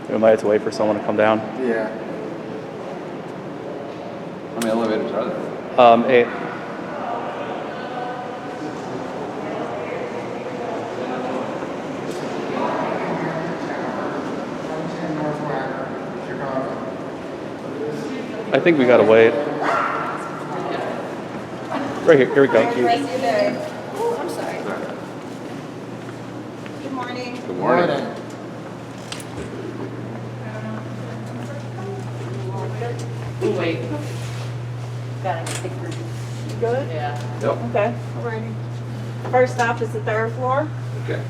We might have to wait for someone to come down. Yeah. How many elevators are there? 8. North Wacker, Chicago. I think we gotta wait. Right here. Here we go. Oh, I'm sorry. Good morning. Good morning. Wait. Got a picture. You good? Yeah. Yep. Okay, alrighty. First stop is the 3rd floor. Okay.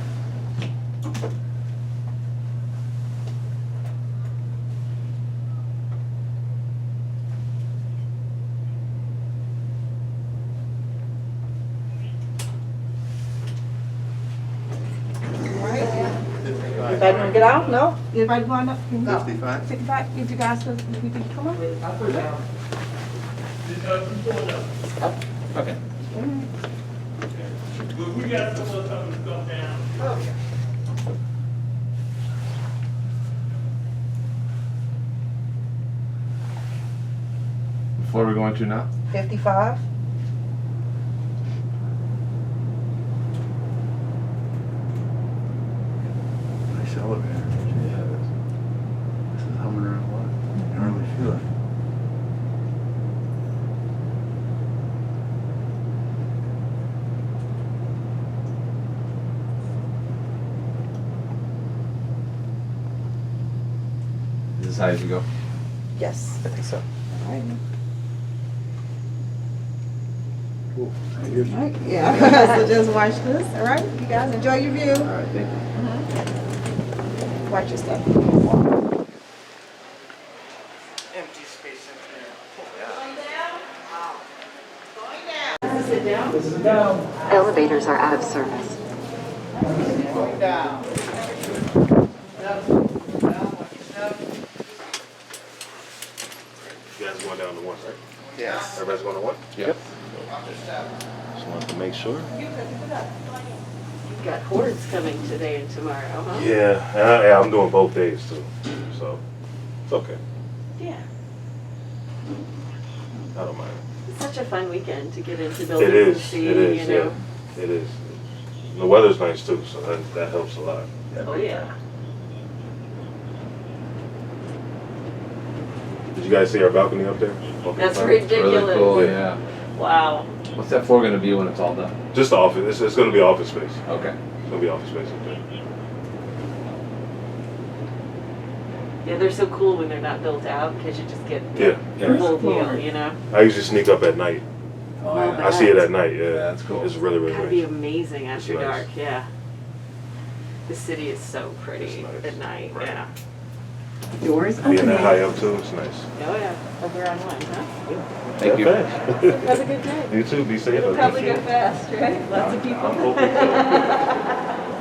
Everybody wanna get out? No? Everybody going up? No. 55? 55, if you guys, if you can come up. Okay. We got some more time to come down. What floor are we going to now? 55. Nice elevator. Yeah, this is humming around a lot. You can hardly feel it. Is this high as you go? Yes. I think so. Cool. Here's Right, yeah, so just watch this, all right? You guys enjoy your view. All right, thank you. Watch your step. empty space up there. Elevators are out of service. Going down. You guys going down to 1, right? Yes. Everybody's going to 1? Yep. Just wanted to make sure. You've got hordes coming today and tomorrow, huh? Yeah, and I'm doing both days too, so it's okay. Yeah. I don't mind. It's such a fun weekend to get into It buildings and is. see, It is. you know. Yeah. It is. The weather's nice too, so that helps a lot. Oh, yeah. Did you guys see our balcony up there? That's Okay, fine. ridiculous. Really cool, Yeah. yeah. Wow. What's that floor gonna be when it's all done? Just the office. It's going to be office space. Okay. It's going to be office space up there. Yeah, they're so cool when they're not built out because you just get Yeah. the full deal, you know? I usually sneak up at night. Oh, I see it at night. Yeah, Yeah, that's cool. It's really, really That'd be nice. amazing after It's nice. dark, yeah. The city is so pretty It's nice. at night, Right. yeah. Doors Being that high up too, it's nice. Oh, yeah. Over on one, huh? Thank you. Have a good day. You too. Be safe. It'll up probably there. go fast, right? Lots of people. I'm hoping so.